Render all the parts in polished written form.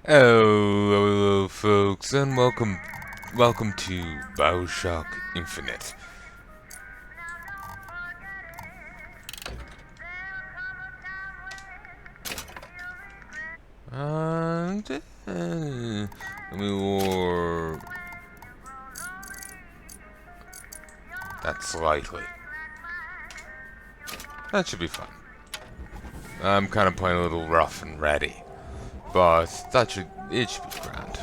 Hello, folks, and welcome to Bioshock Infinite. And or that slightly. That should be fun. I'm kind of playing a little rough and ready, but it should be grand.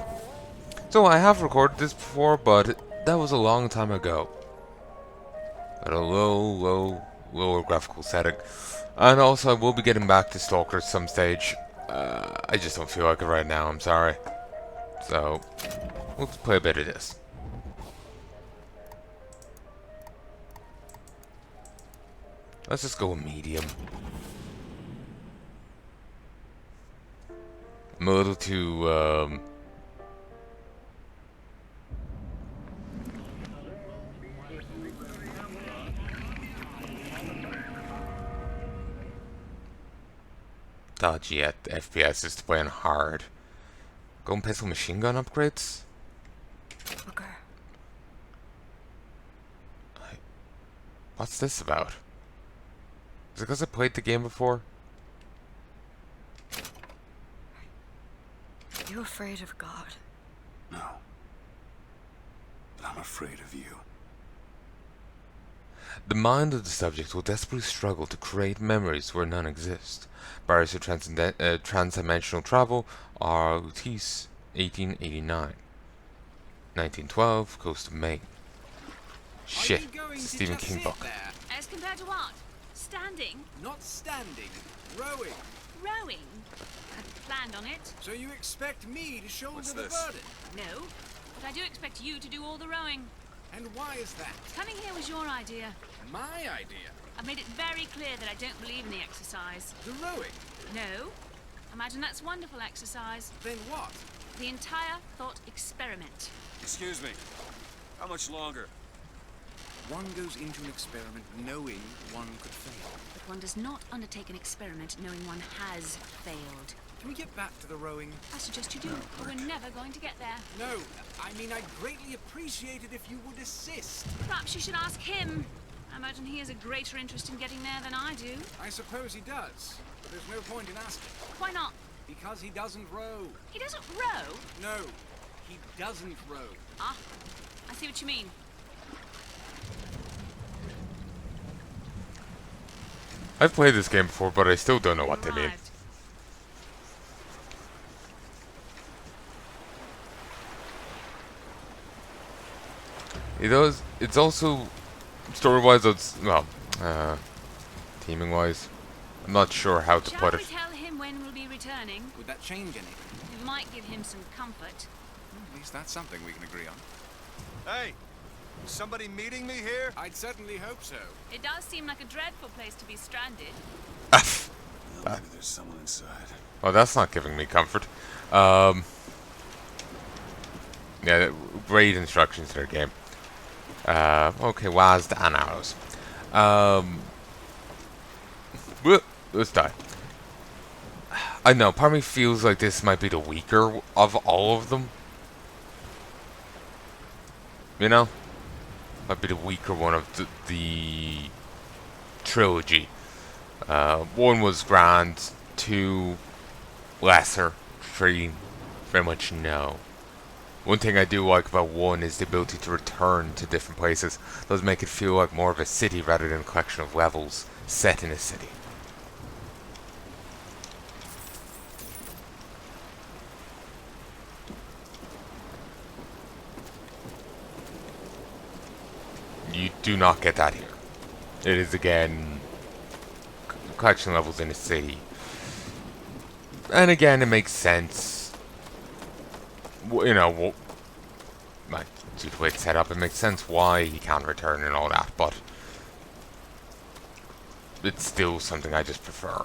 So I have recorded this before, but that was a long time ago. At a lower graphical setting. And also, I will be getting back to Stalker at some stage. I just don't feel like it right now, I'm sorry. So, we'll just play a bit of this. Let's just go with medium. I'm a little too, dodgy at FPS is to play on hard. Go and play some machine gun upgrades? Booker. What's this about? Is it because I played the game before? Are you afraid of God? No. But I'm afraid of you. The mind of the subject will desperately struggle to create memories where none exist. Barriers to transdimensional travel are Lutis, 1889. 1912, Coast of Maine. Shit, it's a Stephen King book. As compared to what? Standing? Not standing, rowing. Rowing? I'd planned on it. So you expect me to shoulder What's the this? burden? No. But I do expect you to do all the rowing. And why is that? Coming here was your idea. My idea. I've made it very clear that I don't believe in the exercise. The rowing. No. Imagine that's wonderful exercise. Then what? The entire thought experiment. Excuse me. How much longer? One goes into an experiment knowing one could fail. But one does not undertake an experiment knowing one has failed. Can we get back to the rowing? I suggest you do, or we're never going to get there. No, I mean I'd greatly appreciate it if you would assist. Perhaps you should ask him. I imagine he has a greater interest in getting there than I do. I suppose he does, but there's no point in asking. Why not? Because he doesn't row. He doesn't row. No, he doesn't row. Ah, I see what you mean. I've played this game before, but I still don't know what they mean. Arrived. It's also story-wise. It's well, teaming-wise. I'm not sure how to Shall put we it. tell him when we'll be returning? Would that change anything? It might give him some comfort. At least that's something we can agree on. Hey! Is somebody meeting me here? I'd certainly hope so. It does seem like a dreadful place to be stranded. Maybe there's someone inside. Well, that's not giving me comfort. Yeah, great instructions to their game. Okay, WASD and arrows. Let's die. I know, part of me feels like this might be the weaker of all of them. You know? Might be the weaker one of the trilogy. One was grand, two lesser, three very much no. One thing I do like about one is the ability to return to different places. It does make it feel like more of a city rather than a collection of levels set in a city. You do not get that here. It is again collection levels in a city. And again, it makes sense. You know, like, due to the way it's set up, it makes sense why he can't return and all that, but it's still something I just prefer.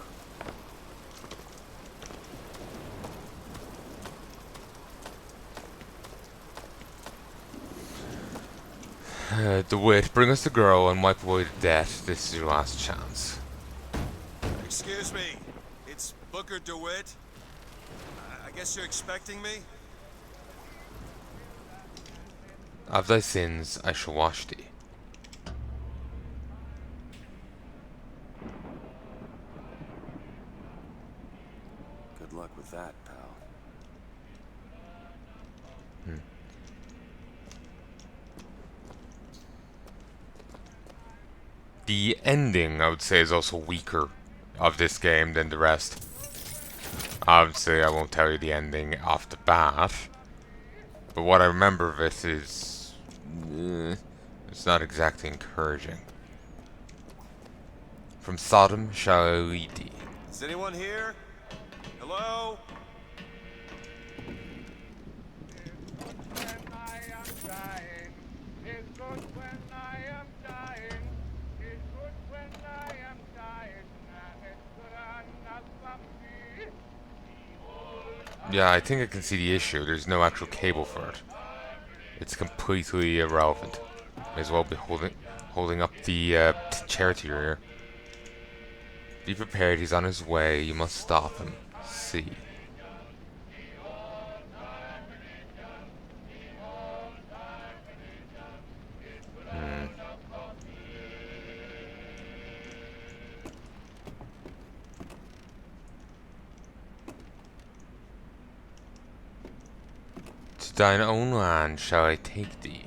DeWitt, bring us the girl and wipe away the debt. This is your last chance. Excuse me. It's Booker DeWitt. I I guess you're expecting me? Of thy sins I shall wash thee. Good luck with that, pal. The ending, I would say, is also weaker of this game than the rest. Obviously, I won't tell you the ending off the bat, but what I remember of it is... it's not exactly encouraging. From Sodom shall I lead thee. Is anyone here? Hello? Yeah, I think I can see the issue. There's no actual cable for it. It's completely irrelevant. May as well be holding up the chair to your ear. Be prepared, he's on his way. You must stop him. See. To thine own land shall I take thee.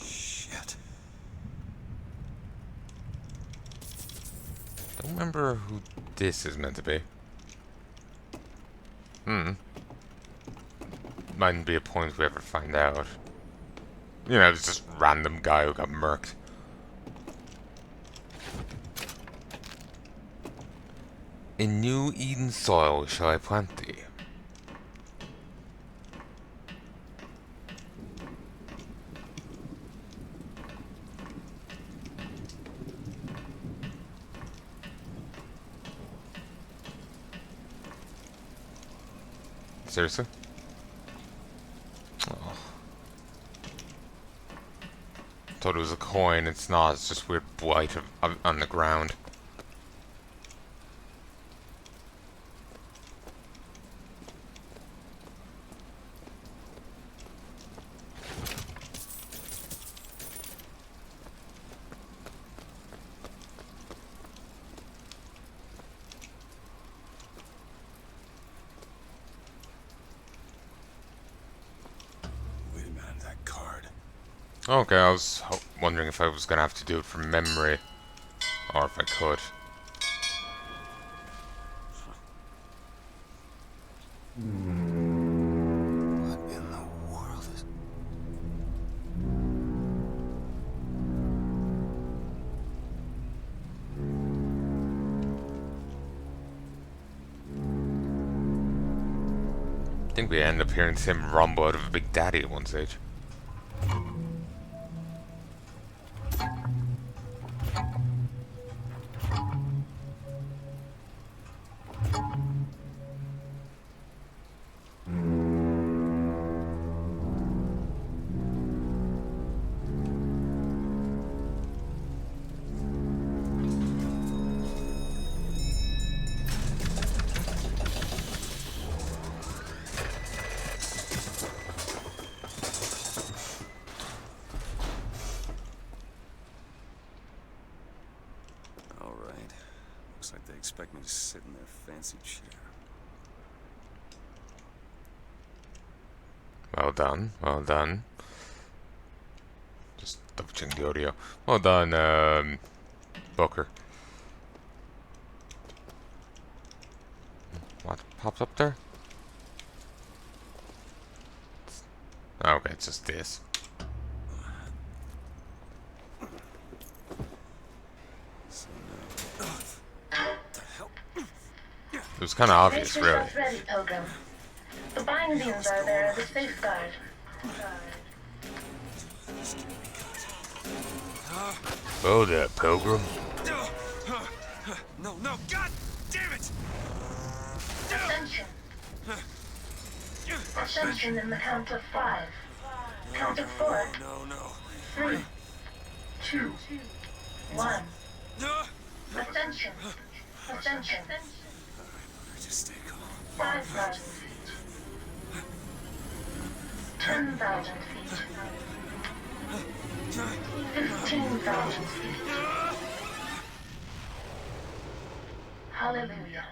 Shit. Don't remember who this is meant to be. Mightn't be a point if we ever find out. You know, it's just random guy who got murked. In new Eden soil shall I plant thee. Seriously? Oh. Thought it was a coin, it's not, it's just weird blight on the ground. Wait a minute, that card. Okay, I was wondering if I was gonna have to do it from memory, or if I could. What in the world is... I think we end up hearing Tim rumble out of a Big Daddy at one stage. Alright. Looks like they expect me to sit in their fancy chair. Well done, well done. Just double checking the audio. Well done, Booker. What pops up there? Okay, it's just this. It was kind of obvious, really. Ready, Pilgrim. The bindings are there as a safeguard. Oh there, Pilgrim. No, no, God damn it! Ascension. Ascension in the count of 5. Count of 4. No, no. 3, 2, 1. Ascension. Ascension. Just stay calm. 5,000 feet. 10,000 feet. 15,000 feet. Hallelujah.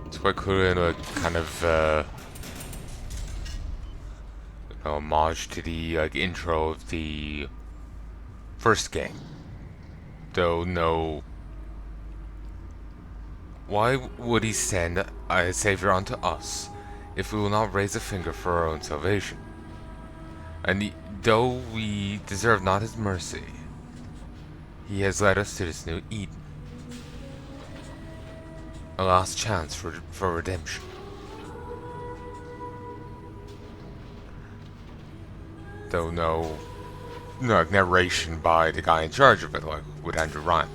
It's quite cool in a kind of homage to the intro of the first game. Though no, why would he send a savior unto us if we will not raise a finger for our own salvation? And though we deserve not his mercy, he has led us to this new Eden, a last chance for redemption. Though no narration by the guy in charge of it, like with Andrew Ryan.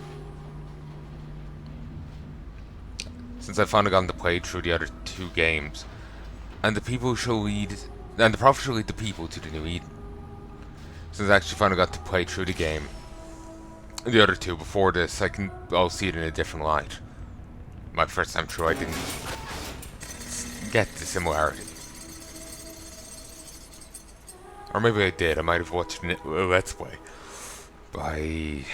Since I finally gotten to play through the other two games, and the people shall lead, and the prophet shall lead the people to the new Eden. Since I actually finally got to play through the game, the other two before this, I'll see it in a different light. My first time through, I didn't get the similarity. Or maybe I did. I might have watched a Let's Play by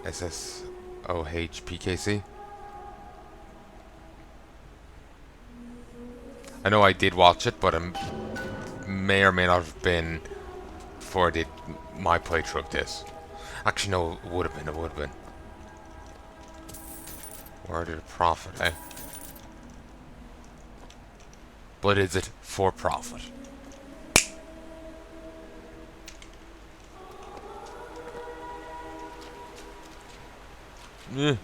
SSOHPKC. I know I did watch it, but I may or may not have been before I did my playthrough of this. Actually, no, it would have been. It would have been. Word of the prophet, eh? But is it for profit? Yeah.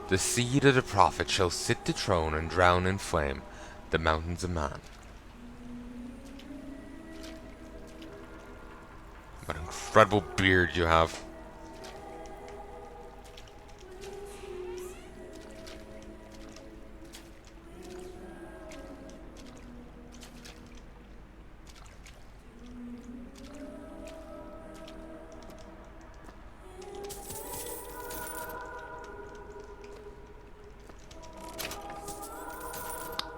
The seed of the prophet shall sit the throne and drown in flame the mountains of man. What an incredible beard you have.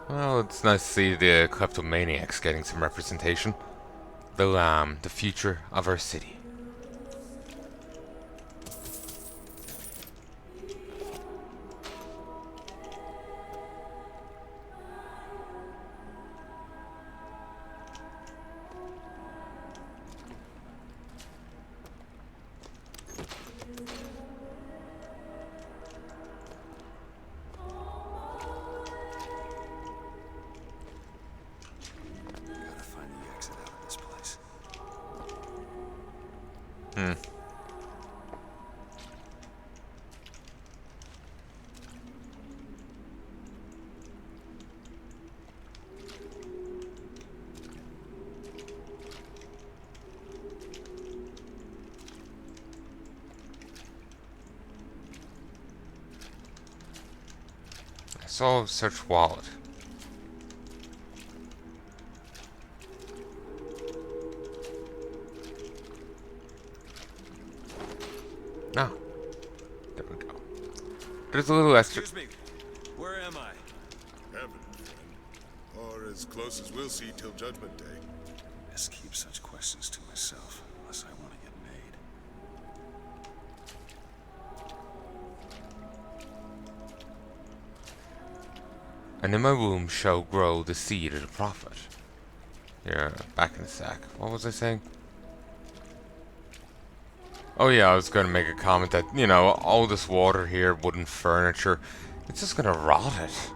Well, it's nice to see the kleptomaniacs getting some representation. The lamb, the future of our city. So, search wallet. Ah, there we go. There's a little extra. Excuse me. Where am I? Heaven, friend. Or as close as we'll see till Judgment Day. Best keep such questions to myself, unless I want to get made. And in my womb shall grow the seed of the prophet. Here, back in a sec. What was I saying? Oh yeah, I was going to make a comment that, you know, all this water here, wooden furniture, It's just gonna rot it.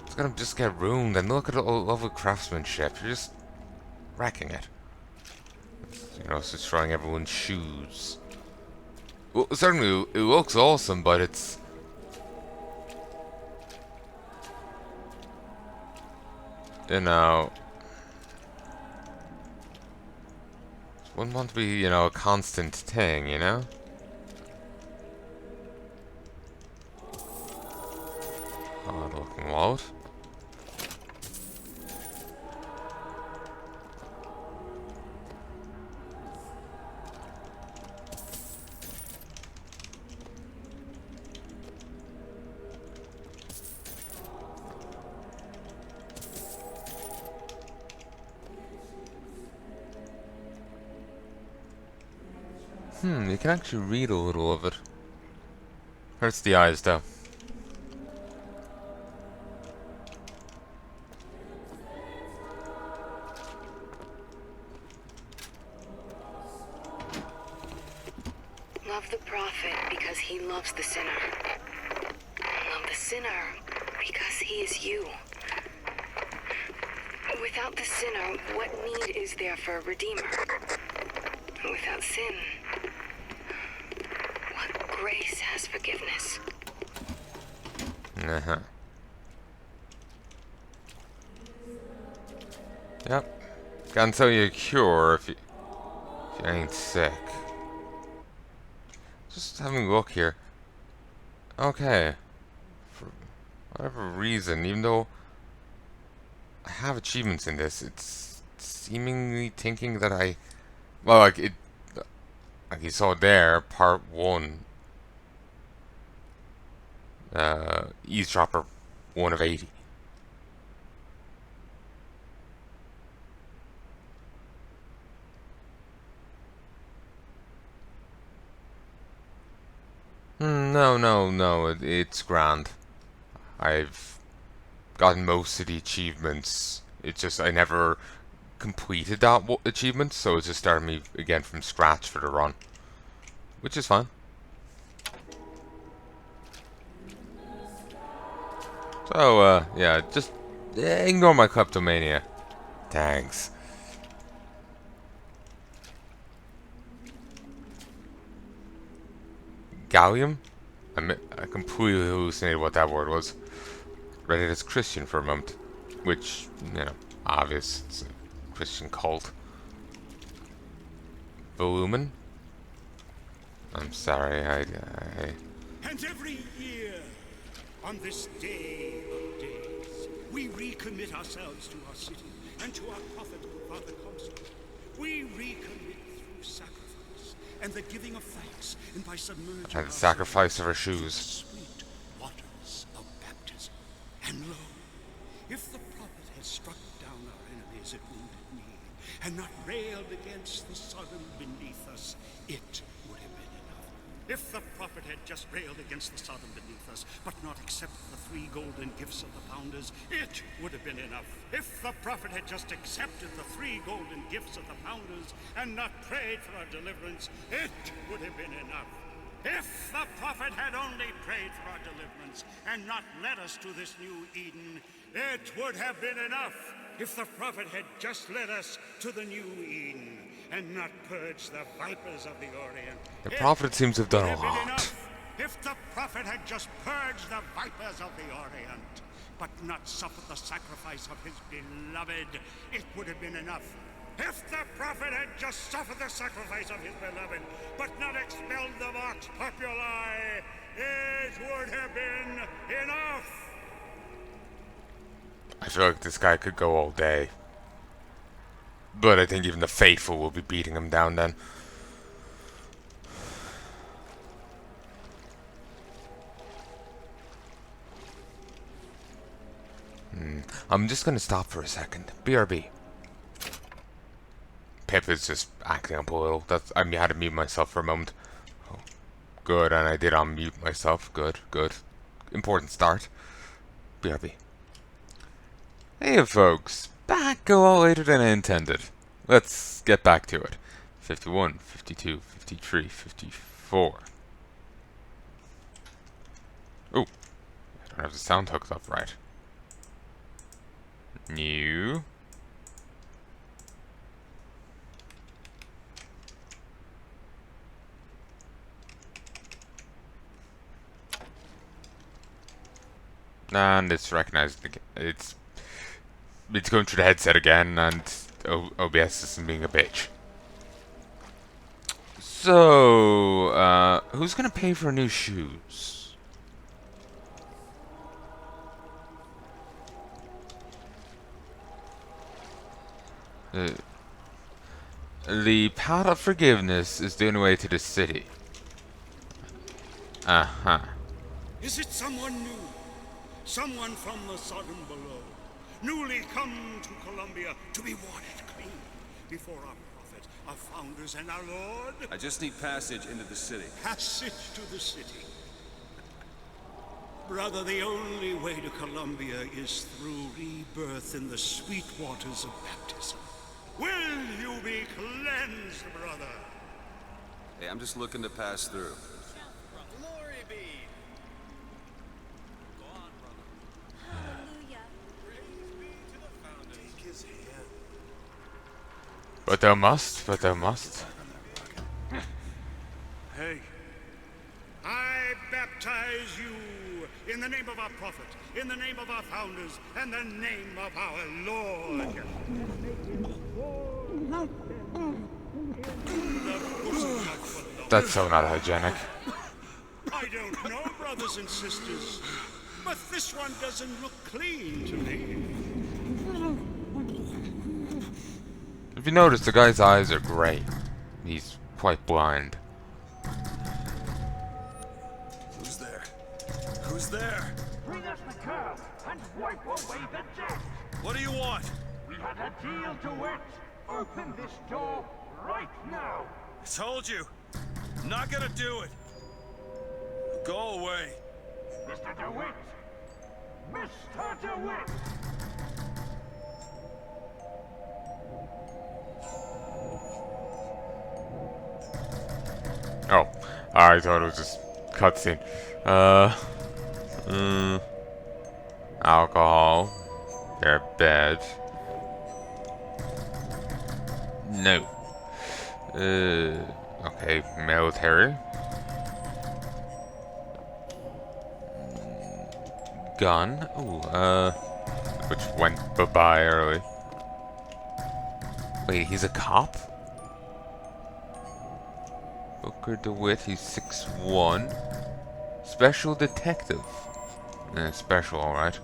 It's gonna just get ruined, and look at all lovely craftsmanship. You're just wrecking it. You know, it's destroying everyone's shoes. Well, certainly it looks awesome, but it's... You know... Wouldn't want to be, you know, a constant thing, you know? Odd looking wallet. You can actually read a little of it. Hurts the eyes, though. Love the prophet because he loves the sinner. Love the sinner because he is you. Without the sinner, what need is there for a redeemer? Without sin, what grace has forgiveness? Uh-huh. Yep. Can tell you a cure if you ain't sick. Just having a look here. Okay. For whatever reason, even though I have achievements in this, it's seemingly thinking that I... Well, like you saw there, part 1. Eavesdropper 1 of 80. No, it's grand. I've gotten most of the achievements. It's just I never completed that achievement, so it's just starting me again from scratch for the run. Which is fine. So, yeah, just ignore my kleptomania. Thanks. Gallium? I completely hallucinated what that word was. Read it as Christian for a moment. Which, you know, obvious. It's a Christian cult. Volumen? I'm sorry, I... And every year, on this day of days, we recommit ourselves to our city and to our prophet, Father Consul. We recommit through sacrifice and the giving of thanks, and by submerging And the sacrifice of our ourselves in the shoes. sweet waters of baptism. And lo, if the prophet had struck down our enemies at wounded knee, and not railed against the Sodom beneath us, it would have been enough. If the prophet had just railed against the Sodom beneath us, but not accepted the 3 golden gifts of the pounders, it would have been enough. If the prophet had just accepted the 3 golden gifts of the pounders, and not prayed for our deliverance, it would have been enough. If the prophet had only prayed for our deliverance, and not led us to this new Eden, it would have been enough. If the prophet had just led us to the new Eden, and not purged the vipers of the Orient. The prophet seems to have done a lot. Enough. If the prophet had just purged the vipers of the Orient, but not suffered the sacrifice of his beloved, it would have been enough. If the prophet had just suffered the sacrifice of his beloved, but not expelled the Vox Populi, it would have been enough. I feel like this guy could go all day. But I think even the faithful will be beating him down then. I'm just gonna stop for a second. BRB. Pip is just acting up a little. I had to mute myself for a moment. Oh, good, and I did unmute myself. Good. Important start. BRB. Hey folks, back a lot later than I intended. Let's get back to it. 51, 52, 53, 54. Oh, don't have the sound hooked up right. New. And it's recognized. It's going through the headset again, and OBS isn't being a bitch. So, who's gonna pay for new shoes? The path of forgiveness is the only way to the city. Uh-huh. Is it someone new? Someone from the Sodom below, newly come to Columbia to be watered clean before our prophet, our founders, and our Lord? I just need passage into the city. Passage to the city. Brother, the only way to Columbia is through rebirth in the sweet waters of baptism. Will you be cleansed, brother? Hey, I'm just looking to pass through. Glory be. But thou must, but thou must. Hey. I baptize you in the name of our prophet, in the name of our founders, and the name of our Lord. That's so not hygienic. I don't know, brothers and sisters, but this one doesn't look clean to me. If you notice, the guy's eyes are grey. He's quite blind. Who's there? Who's there? Bring us the curb and wipe away the debt. What do you want? We had a deal to it. Open this door right now. I told you. I'm not gonna do it. Go away. Mr. DeWitt! Mr. DeWitt! Oh, I thought it was just cutscene. Alcohol. Their bed. No. Okay, military. Gun. Ooh, which went bye-bye early. Wait, he's a cop? Booker DeWitt, he's 6'1". Special detective. Special, alright.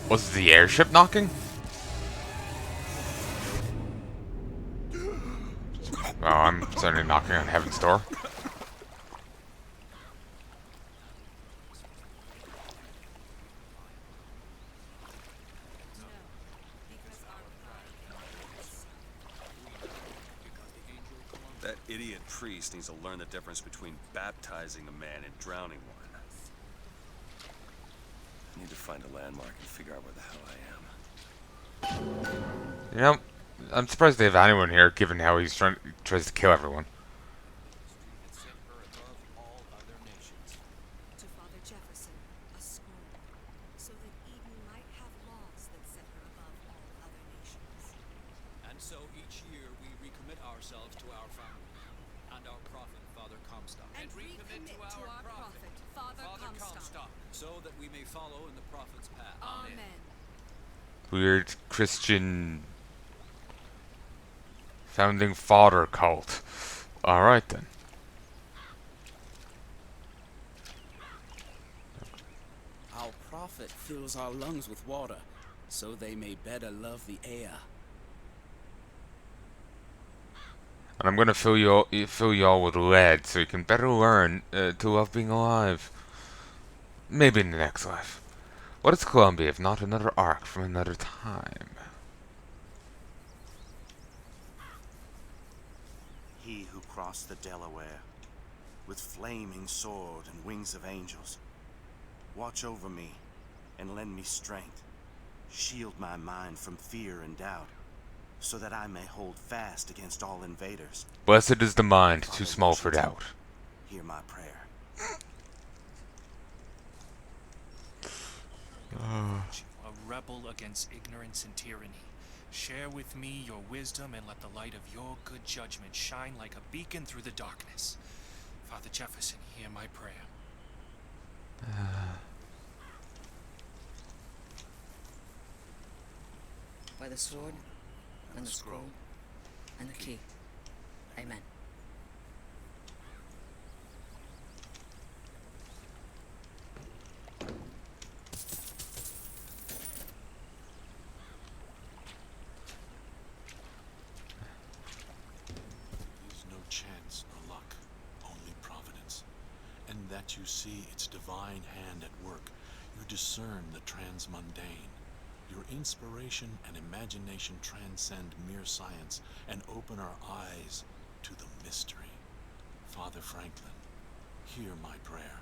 Was it the airship knocking? Oh, I'm certainly knocking on heaven's door. That idiot priest needs to learn the difference between baptizing a man and drowning one. I need to find a landmark and figure out where the hell I am. You know, I'm surprised they have anyone here, given how he's tries to kill everyone. To Father Jefferson, a scroll, so that Eden might have laws that set her above all other nations. And so each year we recommit ourselves to our founder and our prophet, Father Comstock. And recommit to our prophet, Father Comstock, so that we may follow in the prophet's path. Amen. Weird Christian founding father cult. Alright then. Our prophet fills our lungs with water, so they may better love the air. And I'm gonna fill you all with lead, so you can better learn to love being alive. Maybe in the next life. What is Columbia if not another arc from another time? He who crossed the Delaware, with flaming sword and wings of angels, watch over me and lend me strength. Shield my mind from fear and doubt. so that I may hold fast against all invaders. Blessed is the mind, too small for doubt. Hear my prayer. A rebel against ignorance and tyranny. Share with me your wisdom and let the light of your good judgment shine like a beacon through the darkness. Father Jefferson, hear my prayer. By the sword, and the scroll, and the key. Amen. There's no chance nor luck, only providence. And that you see its divine hand at work, you discern the transmundane. Your inspiration and imagination transcend mere science and open our eyes to the mystery. Father Franklin, hear my prayer.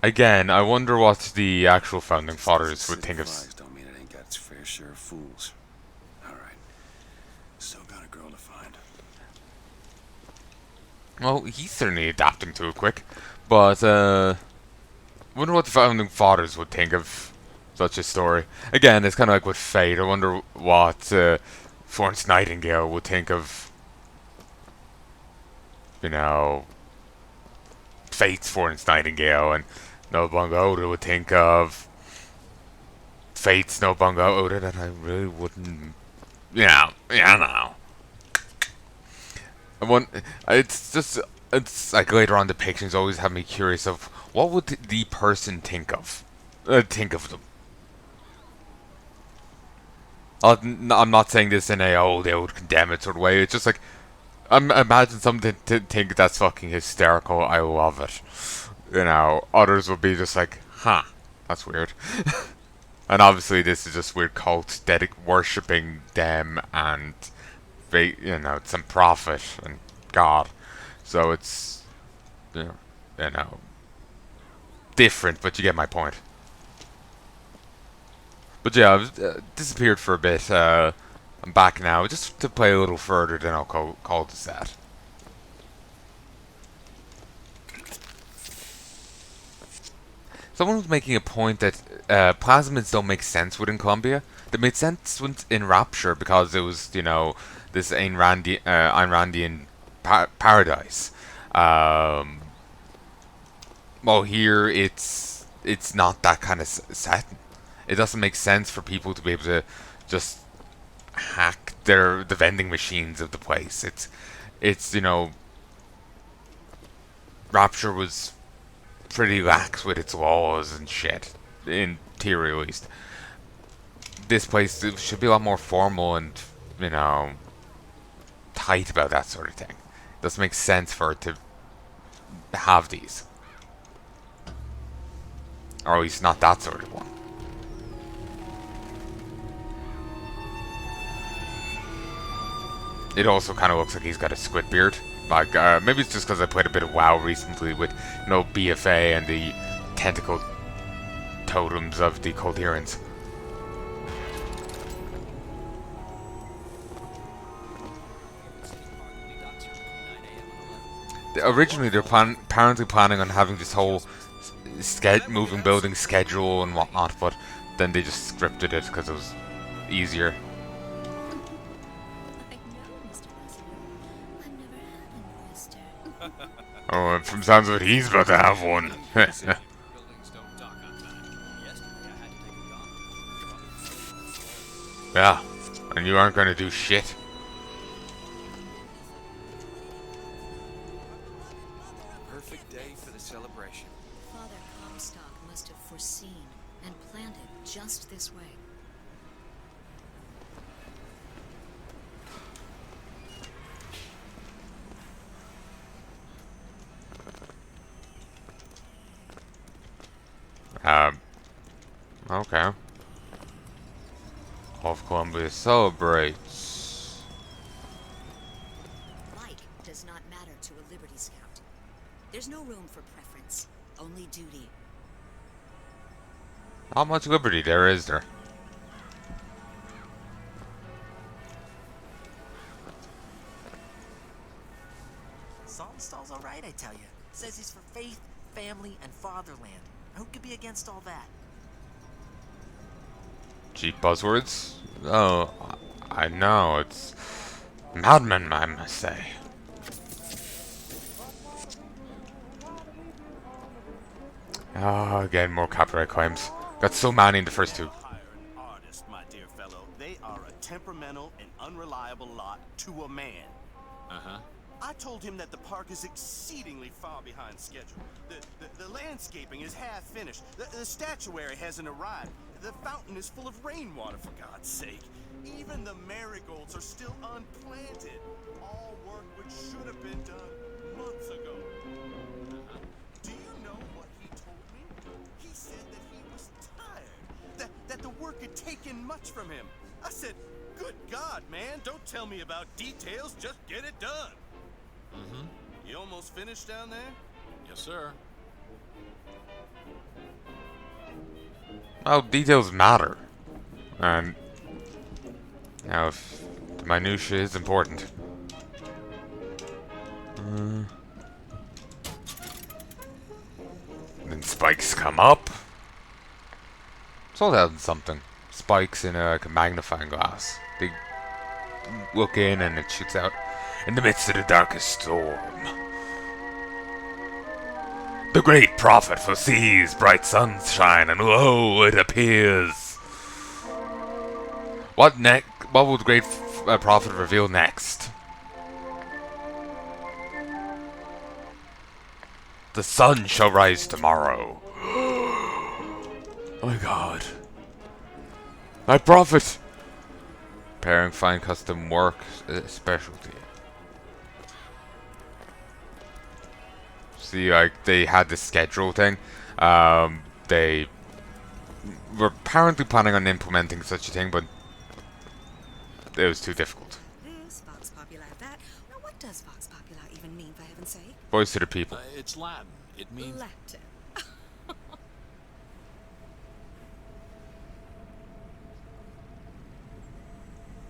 Again, I wonder what the actual founding fathers would think of. Don't mean it ain't got its fair share of fools. All right, still got a girl to find. Well, he's certainly adapting to it quick, but wonder what the founding fathers would think of such a story. Again, it's kind of like with Fate. I wonder what Florence Nightingale would think of, you know, Fate's Florence Nightingale, and Nobunga Oda would think of Fate's Nobunga Oda. That I really wouldn't, no. It's like later on depictions always have me curious of what would the person think of them. I'm not saying this in a they would condemn it sort of way. It's just like imagine something to think that's fucking hysterical. I love it. You know, others would be just like, huh, that's weird. And obviously this is just weird cult worshipping them and some prophet and God. So it's different, but you get my point. But yeah, I've disappeared for a bit. I'm back now, just to play a little further, then I'll call this that. Someone was making a point that plasmids don't make sense within Columbia. They made sense in Rapture because it was, this Ayn Randian paradise. Well, here it's not that kind of setting. It doesn't make sense for people to be able to just hack the vending machines of the place. It's Rapture was pretty lax with its laws and shit, in theory at least. This place should be a lot more formal and tight about that sort of thing. It doesn't make sense for it to have these, or at least not that sort of one. It also kind of looks like he's got a squid beard. Like, maybe it's just because I played a bit of WoW recently with, BFA and the tentacle totems of the Coherence. Originally, they're apparently planning on having this whole moving building schedule and whatnot, but then they just scripted it because it was easier. Oh, from sounds of it, he's about to have one. Yeah, and you aren't going to do shit. Perfect day for the celebration. Father Comstock must have foreseen and planned it just this way. Okay. All of Columbia celebrates. Like does not matter to a Liberty Scout. There's no room for preference, only duty. How much liberty there is there? Saltonstall's alright, I tell you. Says he's for faith, family, and fatherland. Who could be against all that? Cheap buzzwords? Oh, I know, it's madman, I must say. Ah, again, more copyright claims. Got so many in the first two. Artist, my dear fellow. They are a temperamental and unreliable lot to a man. Uh-huh. I told him that the park is exceedingly far behind schedule. The landscaping is half finished. The statuary hasn't arrived. The fountain is full of rainwater, for God's sake. Even the marigolds are still unplanted. All work which should have been done months ago. Do you know what he told me? He said that he was tired. That the work had taken much from him. I said, good God, man, don't tell me about details, just get it done. Mm-hmm. You almost finished down there? Yes, sir. Well, details matter. And now, if the minutiae is important. Then spikes come up. So that's something. Spikes in a magnifying glass. They look in and it shoots out in the midst of the darkest storm. The great prophet foresees bright sunshine, and lo, it appears. What will the great prophet reveal next? The sun shall rise tomorrow. Oh my God. My prophet! Preparing fine custom work specialty. See, like, they had this schedule thing. They were apparently planning on implementing such a thing, but it was too difficult. This Vox Populi that. Now, what does Vox Populi even mean, for heaven's sake? Voice to the people. It's Latin. It means... Latin.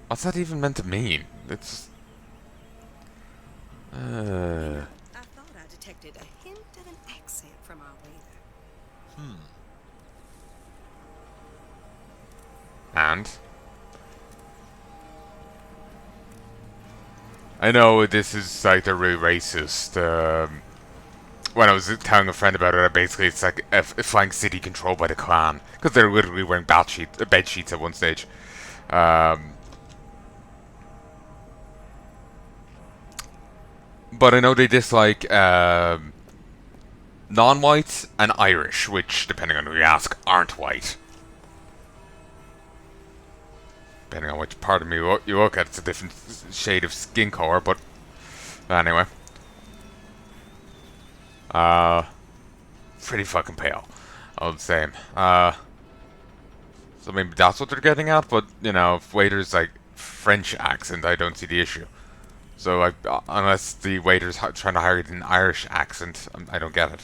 What's that even meant to mean? It's... I thought I detected a hint of an accent from our waiter. And? I know this is like they're really racist. When I was telling a friend about it, basically it's like a flying city controlled by the Klan. Because they're literally wearing bed sheets at one stage. But I know they dislike non-white and Irish, which, depending on who you ask, aren't white. Depending on which part of me you look at, it's a different shade of skin color, but anyway. Pretty fucking pale, all the same. So maybe that's what they're getting at, but, you know, if waiter's like French accent, I don't see the issue. So, like, unless the waiter's trying to hire it in an Irish accent, I don't get it.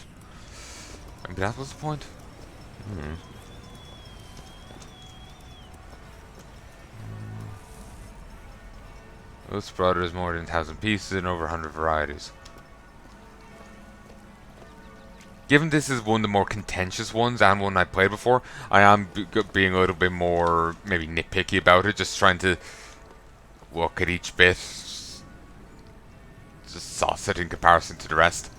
Maybe that was the point? This brother is more than 1,000 pieces and over 100 varieties. Given this is one of the more contentious ones and one I played before, I am being a little bit more, maybe nitpicky about it, just trying to look at each bit. Just sauce it in comparison to the rest.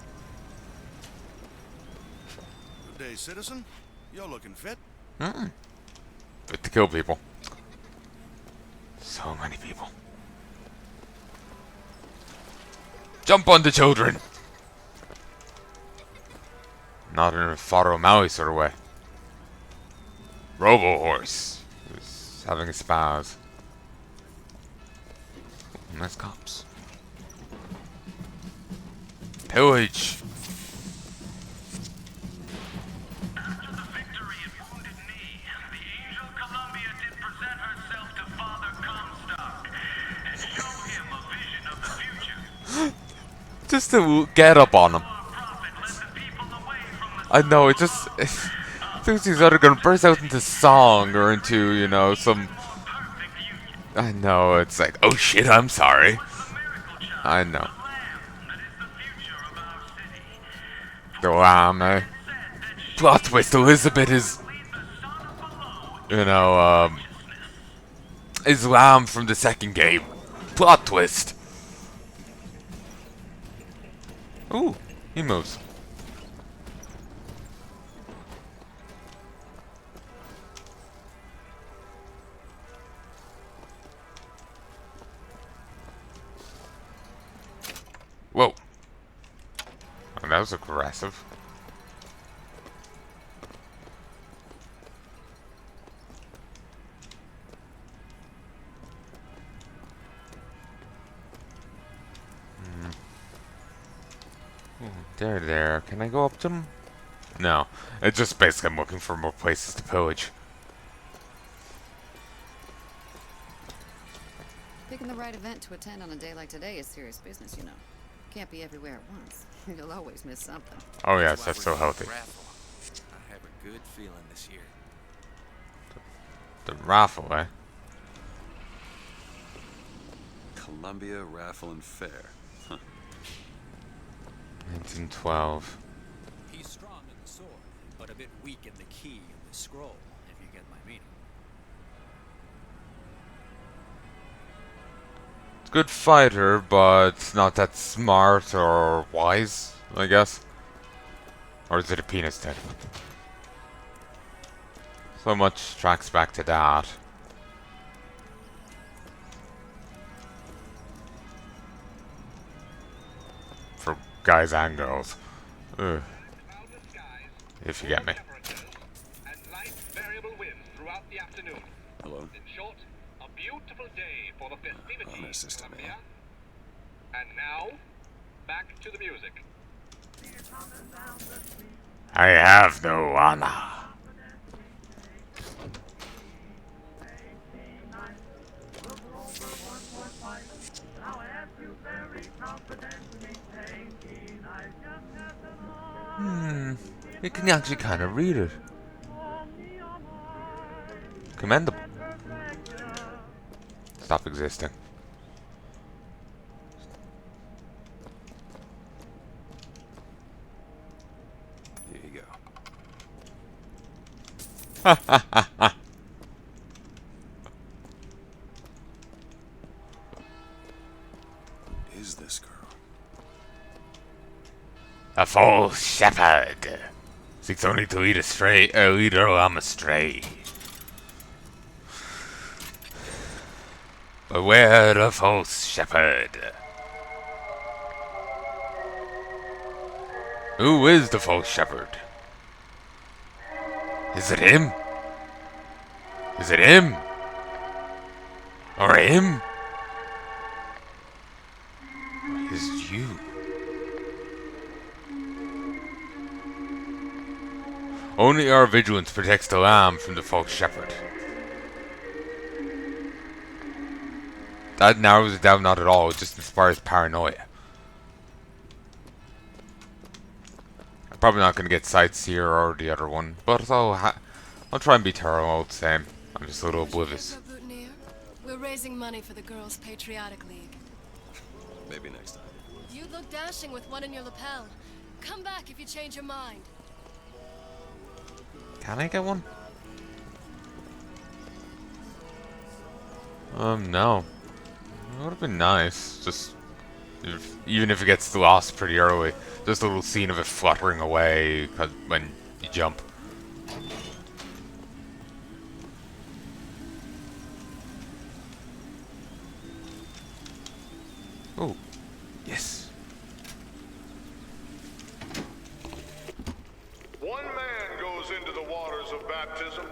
Good day, citizen. You're looking fit. Fit to kill people. So many people. Jump on the children! Not in a Father O'Malley sort of way. Robo Horse. Who's having a spaz. Nice cops. Pillage. After the victory at Wounded Knee, the Angel Columbia did present herself to Father Comstock and show him a vision of the future. Just to get up on him. I know, it just... It thinks he's either gonna burst out into song or into, you know, some... I know, it's like, oh shit, I'm sorry. I know. The lamb, eh? Plot twist, Elizabeth is... You know, is lamb from the second game. Plot twist. Ooh, he moves. Whoa. Oh, that was aggressive. There. Can I go up to them? No. It's just basically I'm looking for more places to pillage. Picking the right event to attend on a day like today is serious business, you know. Can't be everywhere at once. You'll always miss something. Oh yes, that's so healthy. I have a good feeling this year. The raffle, eh? Columbia Raffle and Fair. Huh. 1912. He's strong in the sword, but a bit weak in the key and the scroll, if you get my meaning. Good fighter, but not that smart or wise, I guess. Or is it a penis tip? So much tracks back to that. For guys and girls. Ugh. If you get me. Hello? In short, a beautiful day for the festivities, Columbia. And now, back to the music. I have no honor. You can actually kind of read it. Commendable. Stop existing. Here you go. Ha ha ha ha. Who is this girl? A false shepherd seeks only to lead a lamb astray. Beware the false shepherd. Who is the false shepherd? Is it him? Is it him? Or him? Or is it you? Only our vigilance protects the lamb from the false shepherd. That narrows it down not at all, it just inspires paranoia. I'm probably not going to get sights here or the other one, but I'll try and be thorough all the same. I'm just a little oblivious. We're raising money for the Girls' Patriotic League. Maybe next time. You look dashing with one in your lapel. Come back if you change your mind. Can I get one? No. It would have been nice, just even if it gets lost pretty early. Just a little scene of it fluttering away when you jump. Oh, yes. One man goes into the waters of baptism,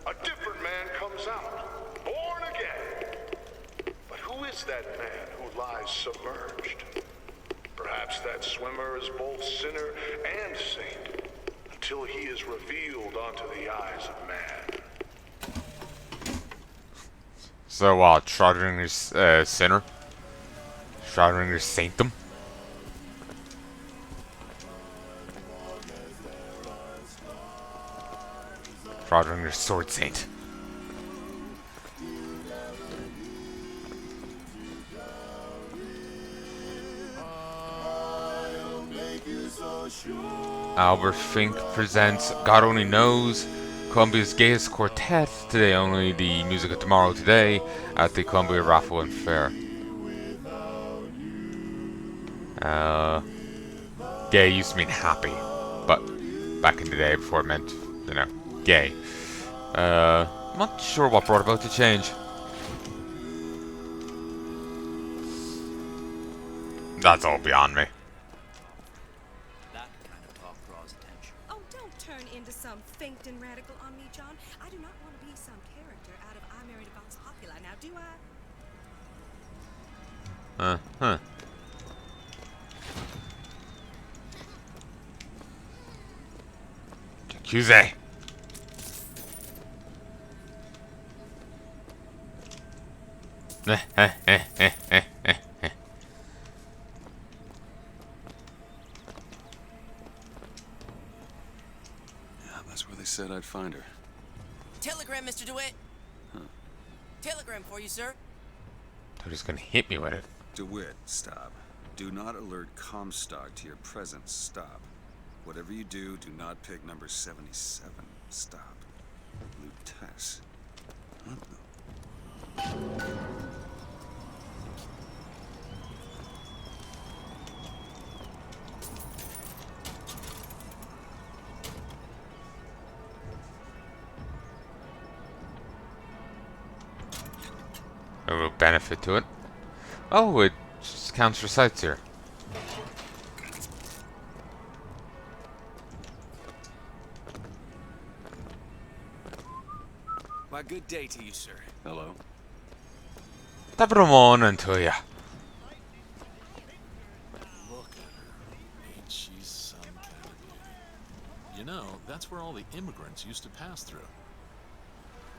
a different man comes out, born again. But who is that man who lies submerged? Perhaps that swimmer is both sinner and saint, until he is revealed unto the eyes of man. So, Schrodinger's sinner? Schrodinger's sanctum? Schrodinger's sword saint. I'll make you so Albert Fink presents God Only Knows, Columbia's Gayest Quartet. Today only the music of Tomorrow Today at the Columbia Raffle and Fair. Gay used to mean happy, but back in the day before it meant, you know, gay. I'm not sure what brought about the change. That's all beyond me. That kind of talk draws attention. Oh, don't turn into some Finkton radical on me, John. I do not want to be some character out of I Married a Vox Populi, now do I? Huh. Jacuzzi. That's where they said I'd find her. Telegram, Mr. DeWitt. Huh. Telegram for you, sir. They're just gonna hit me with it. DeWitt, stop. Do not alert Comstock to your presence. Stop. Whatever you do, do not pick number 77. Stop. Lutess. What the... No real benefit to it. Oh, it just counts for sites here. Why, good day to you, sir. Hello. Top of the morning to ya. Look at her. Ain't she some kind of beauty? You know, that's where all the immigrants used to pass through.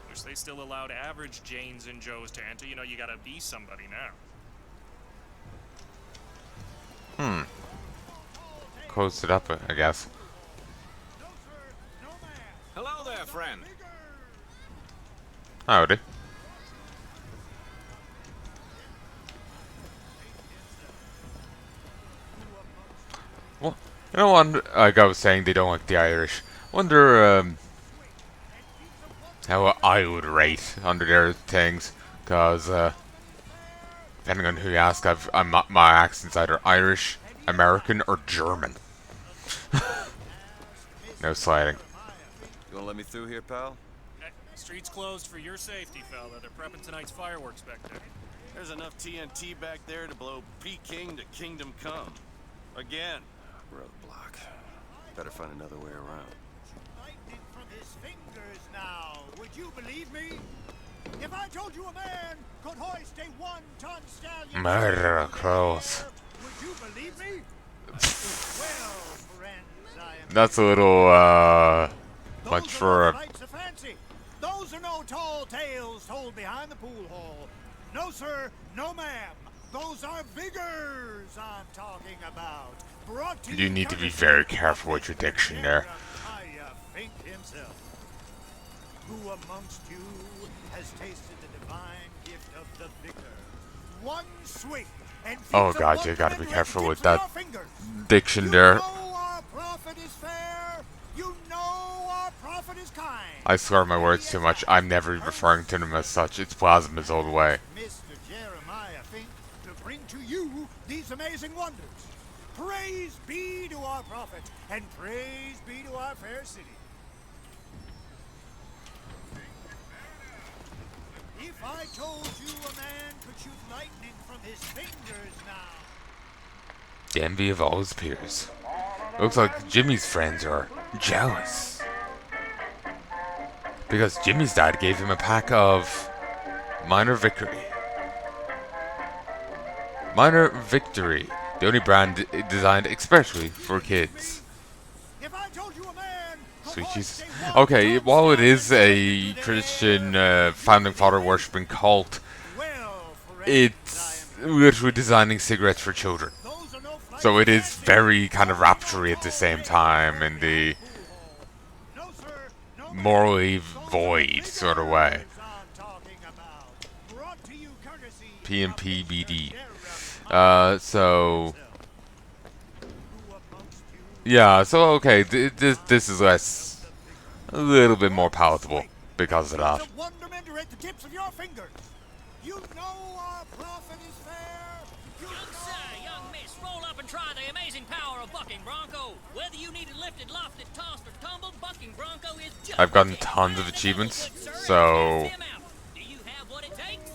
Wish they still allowed average Janes and Joes to enter. You know, you gotta be somebody now. Closed it up, I guess. Hello there, friend. Howdy. Well, you know what? Like I was saying, they don't like the Irish. Wonder how I would rate under their things, cause depending on who you ask, my accent's either Irish, American, or German. No sliding. You wanna let me through here, pal? Street's closed for your safety, fella. They're prepping tonight's fireworks back there. There's enough TNT back there to blow Peking to Kingdom Come. Again. Roadblock. Better find another way around. Lightning from his fingers now. Would you believe me? If I told you a man could hoist a 1-ton stallion... Murder crows. Would you believe me? Well, friends, I am... That's a little, much for a... Those are no tall tales told behind the pool hall. No, sir, no, ma'am. Those are vigors I'm talking about. Brought to You need to be very careful with your diction there. Heya Fink himself. Who amongst you has tasted the divine gift of the vigor? One swing and Oh god, you gotta be careful with that diction there. our prophet is fair. You know our prophet is kind. I slur my words too much. I'm never referring to them as such. It's Plasma's old way. Mr. Jeremiah Fink, to bring to you these amazing wonders. Praise be to our prophet, and praise be to our fair city. If I told you a man could shoot lightning from his fingers now. The envy of all his peers. Looks like Jimmy's friends are jealous. Because Jimmy's dad gave him a pack of Minor Victory. Minor Victory, the only brand designed especially for kids. Sweet Jesus. Okay, while it is a Christian founding father worshipping cult, it's literally designing cigarettes for children. So it is very kind of rapturey at the same time in the morally void sort of way. PMPBD. So Yeah, so okay, this is less, a little bit more palatable because of that. Wonderment are at the tips of your fingers. You know our prophet is fair. Young sir, young miss, roll up and try the amazing power of Bucking Bronco. Whether you need it lifted, lofted, tossed, or tumbled, Bucking Bronco is just I've gotten tons of achievements, so Do you have what it takes?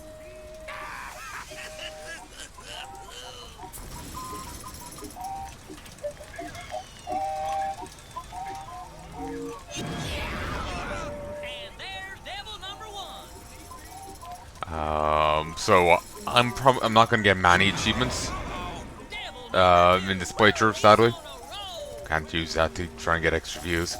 And there's devil number one. so I'm not gonna get many achievements in this playthrough, sadly. Can't use that to try and get extra views.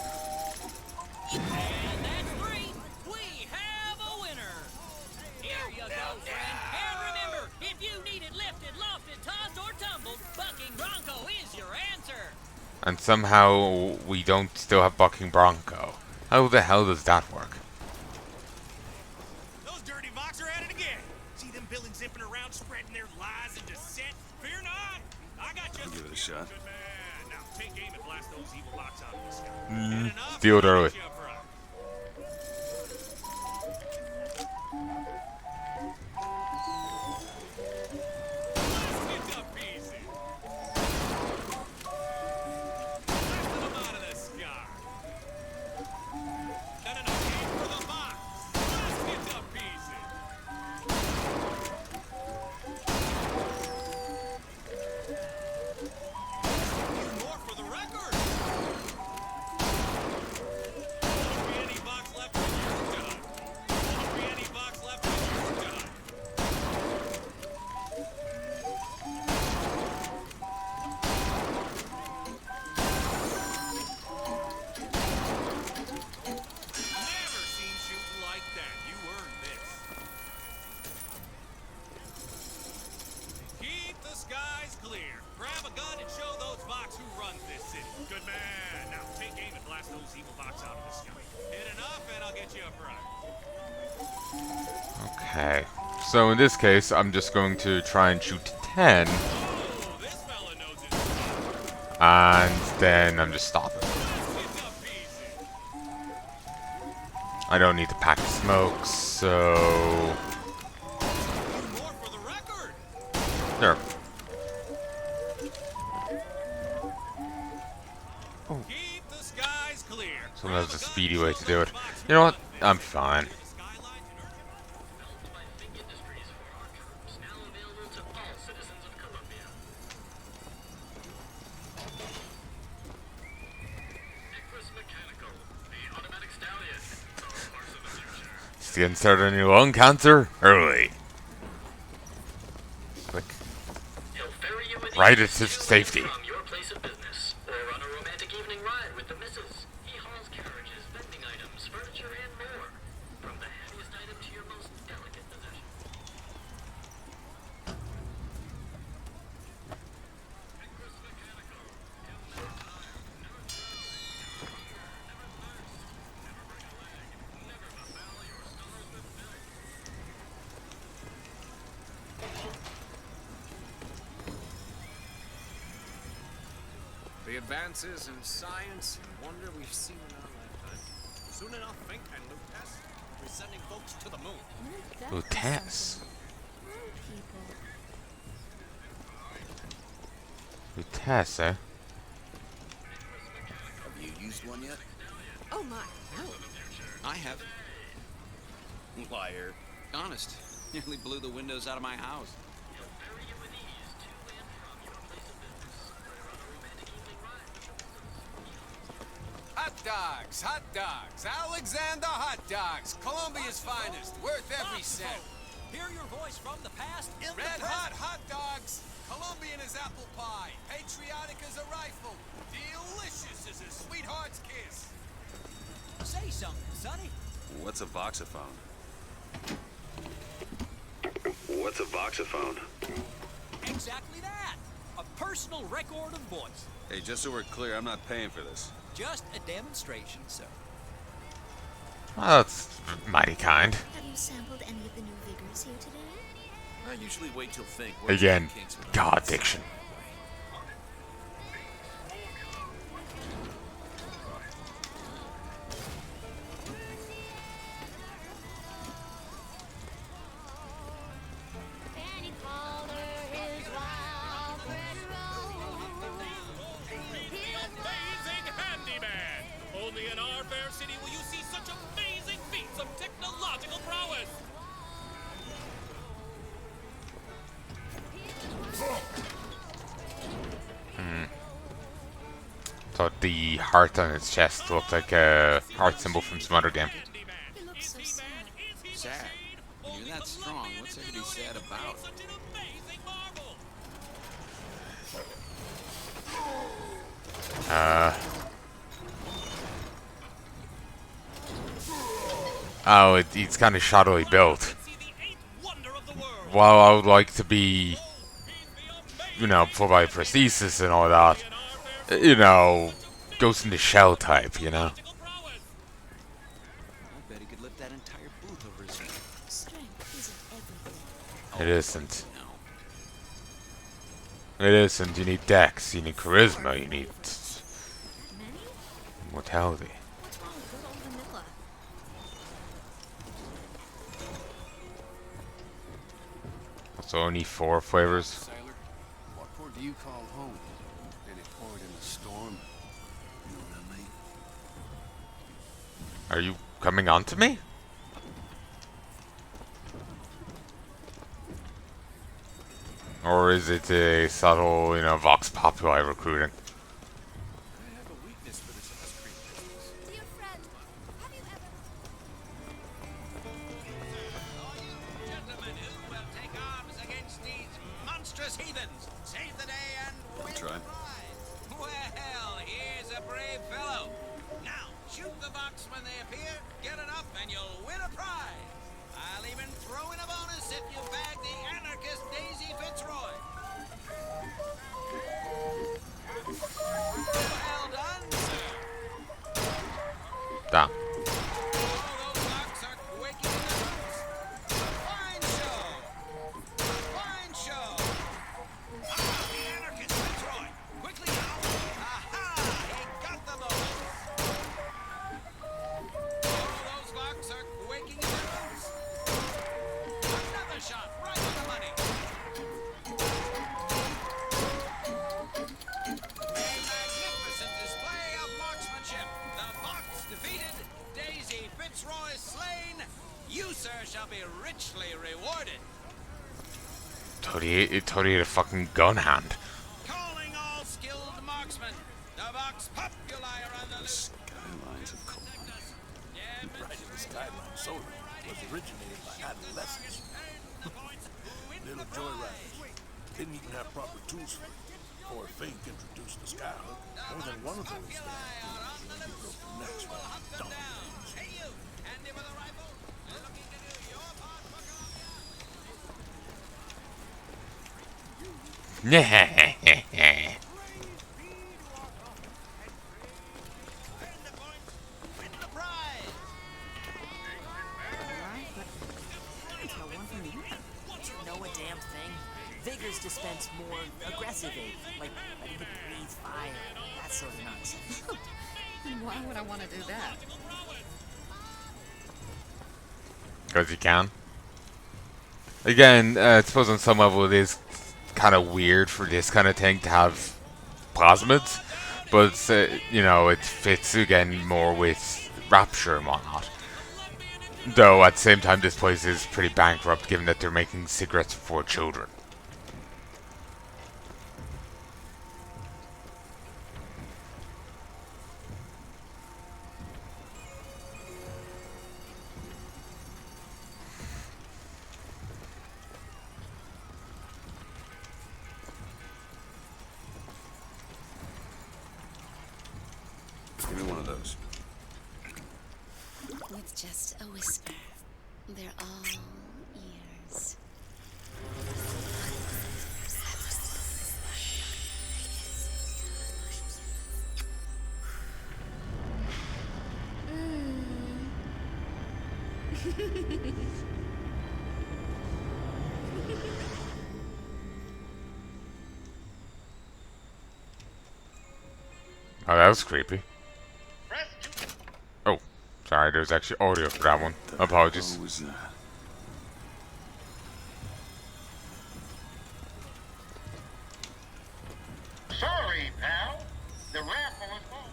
And somehow we don't still have Bucking Bronco. How the hell does that work? Those dirty Vox are at it again. See them villains zipping around, spreading their lies and dissent? Fear not. I got just Give it a shot. good man. Now take aim and blast those evil Vox out of the sky. Steal it early. Okay, so in this case, I'm just going to try and shoot 10. And then I'm just stopping. I don't need to pack smokes, so... There. Oh. So that's a speedy way to do it. You know what? I'm fine. Getting started on your lung cancer early. Click. Right at safety. The advances in science and wonder we've seen in our lifetime. Soon enough, Fink and Lutess will be sending folks to the moon. Lutess. Lutess, eh? Have you used one yet? Oh my, no. I have. Liar. Honest. Nearly blew the windows out of my house. Hot dogs, Alexander Hot Dogs, Colombia's finest, worth every cent. Hear your voice from the past in Red hot dogs, Colombian as apple pie, patriotic as a rifle, delicious as a sweetheart's kiss. Say something, Sonny. What's a voxophone? What's a voxophone? Exactly that. A personal record of voice. Hey, just so we're clear, I'm not paying for this. Just a demonstration, sir. Well, that's mighty kind. Have you sampled any of the new vigors here today? I usually wait till Fink. Again, God diction. only in our fair city will you see such amazing feats of technological prowess. Thought the heart on its chest looked like a heart symbol from some other game. It looks so sad. Sad? When you're that strong, what's there to be sad about? Oh, it's kind of shoddily built. While I would like to be, you know, full body prosthesis and all that, you know, Ghost in the Shell type, you know. I bet he could lift that entire booth over his head. Strength isn't everything. It isn't. It isn't. You need dex, you need charisma, you need mortality. What's wrong with good old vanilla? So only 4 flavors. Sailor, what port do you call home? Any port in a storm? You know what I mean? Are you coming on to me? Or is it a subtle, you know, Vox Populi recruiting? I have a weakness for this ice cream business. Dear friend, have you ever... Gentlemen who will take arms against these monstrous heathens, save the day and win the prize. Well, here's a brave fellow. Now, shoot the Vox when they appear, get it up, and you'll win a prize. I'll even throw in a bonus if you bag the anarchist Daisy Fitzroy. Well done, sir. Damn. All those Vox are quaking in their boots. Fine show. Fine show. Ah, the anarchist Fitzroy. Quickly now. Aha! He got the bonus. All those Vox are quaking in their boots. Another shot right on the money. A magnificent display of marksmanship. The Vox defeated, Daisy Fitzroy slain. You, sir, shall be richly rewarded. Totally had a fucking gun hand. Calling all skilled marksmen. The Vox Populi are on the loose. Skylines of Colombia. Riding the Skyline solo was originated by adolescents. Little joyriders didn't even have proper tools for it. Before Fink introduced the Skyhook, more than one of those things broke their necks with donkeys. Hey, you! Handy with a rifle? Looking to do your part for Colombia? Win the prize! Alright, but I can't tell one from the other. You know a damn thing. Vigors dispense more aggressive aid, like letting it breathe fire, that sort of nonsense. And why would I want to do that? Because you can. Again, I suppose on some level it is kind of weird for this kind of thing to have plasmids, but you know, it fits again more with Rapture and whatnot. Though at the same time, this place is pretty bankrupt given that they're making cigarettes for children. Give me one of those. With just a whisper, they're all ears. Oh, that was creepy. Oh, sorry, there's actually audio for that one. Apologies. What was that? Sorry, pal. The raffle is full.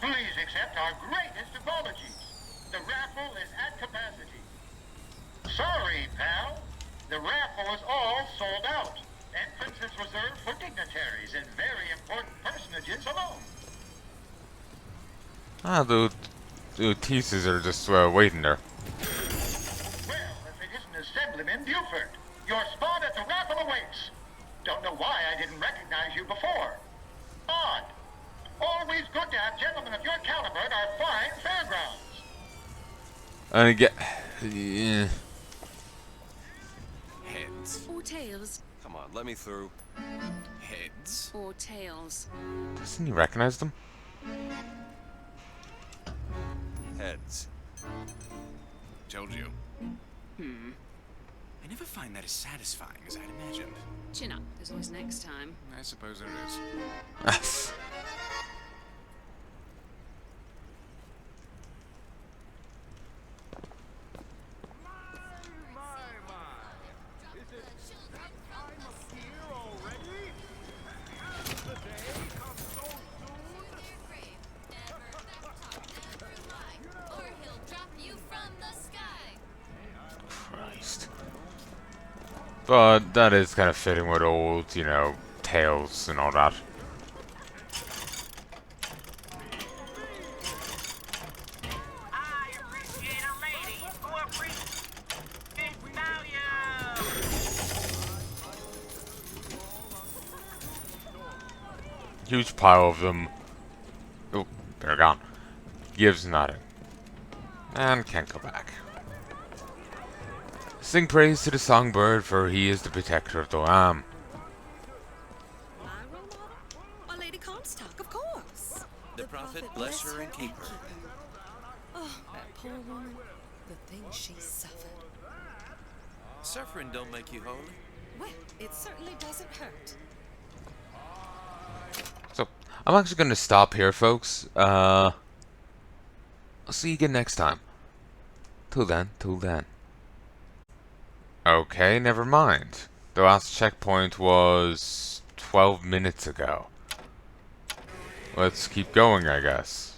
Please Please accept our greatest apologies. The raffle is at capacity. Sorry, pal. The raffle is all sold out. Entrance is reserved for dignitaries and very important personages alone. Ah, the teases are just waiting there. Well, if it isn't Assemblyman Buford, your spot at the raffle awaits. Don't know why I didn't recognize you before. Odd. Always good to have gentlemen of your caliber at our fine fairgrounds. And again, yeah. Heads. Or tails. Come on, let me through. Heads. Or tails. Doesn't he recognize them? Heads. Told you. I never find that as satisfying as I'd imagined. Chin up. There's always next time. I suppose there is. Christ. But that is kind of fitting with old, you know, tales and all that. Huge pile of them. Oh, they're gone. Gives nothing. And can't go back. Sing praise to the songbird, for he is the protector of the lamb. My role model? Our Lady Comstock, of course. The prophet bless her and keep her. Oh, that poor woman. The things she suffered. Suffering don't make you holy. Well, it certainly doesn't hurt. So, I'm actually going to stop here, folks. I'll see you again next time. Till then. Okay, never mind. The last checkpoint was 12 minutes ago. Let's keep going, I guess.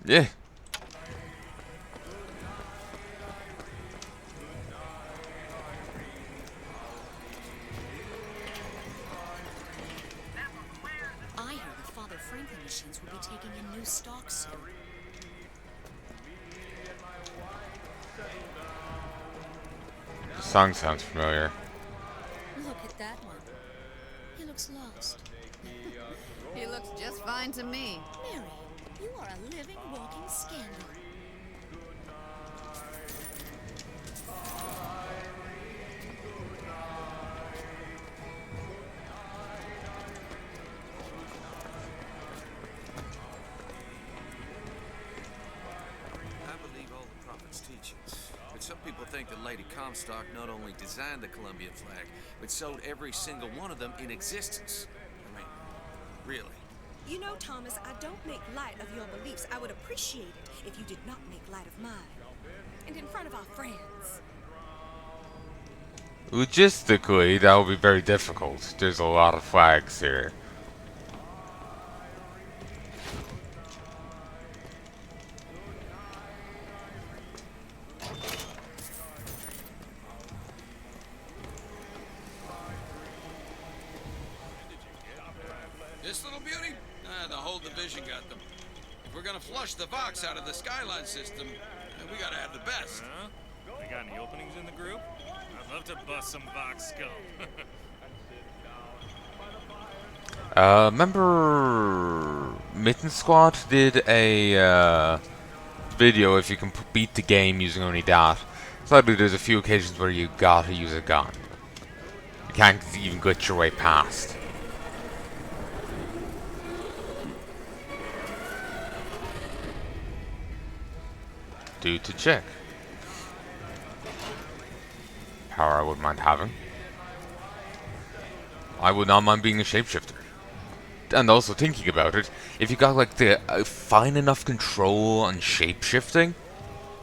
Yeah. I heard the Father Franklin machines will be taking in new stock soon. The song sounds familiar. Look at that one. He looks lost. He looks just fine to me. Mary, you are a living, walking scandal. I believe all the prophet's teachings. But some people think that Lady Comstock not only designed the Columbian flag, but sewed every single one of them in existence. I mean, really. You know, Thomas, I don't make light of your beliefs. I would appreciate it if you did not make light of mine. And in front of our friends. Logistically, that will be very difficult. There's a lot of flags here. This little beauty? The whole division got them. If we're gonna flush the Vox out of the Skyline system, we gotta have the best. Huh? They got any openings in the group? I'd love to bust some Vox skull. Remember Mitten Squad did a video if you can beat the game using only that. Sadly, there's a few occasions where you gotta use a gun. You can't even glitch your way past. Due to check. Power I wouldn't mind having. I would not mind being a shapeshifter. And also thinking about it, if you got like the fine enough control on shapeshifting,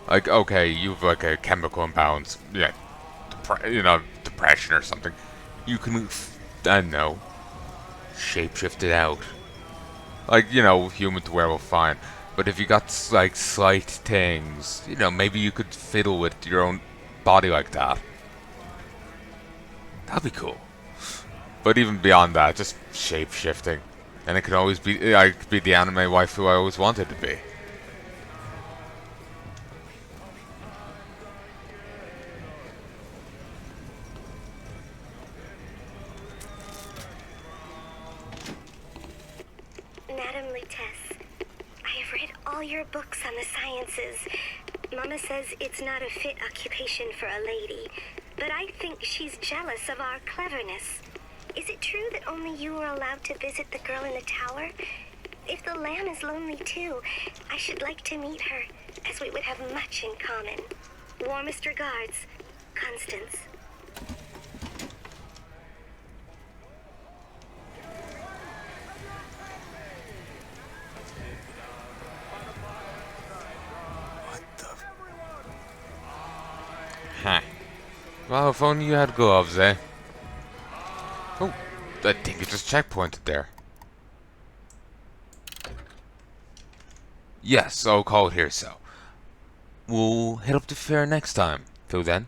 like okay, you've like a chemical imbalance, yeah, depression or something, you can, I don't know, shapeshift it out. Like, you know, human to werewolf, fine. But if you got, like, slight things, you know, maybe you could fiddle with your own body like that. That'd be cool. But even beyond that, just shape-shifting. And it can always be, I could be the anime waifu I always wanted to be. Madam Lutece, I have read all your books on the sciences. Mama says it's not a fit occupation for a lady, but I think she's jealous of our cleverness. Is it true that only you are allowed to visit the girl in the tower? If the lamb is lonely too, I should like to meet her, as we would have much in common. Warmest regards, Constance. Huh. Well, if only you had gloves, eh? Oh, I think it just checkpointed there. Yes, I'll call it here, so. We'll head up to fair next time. Till then.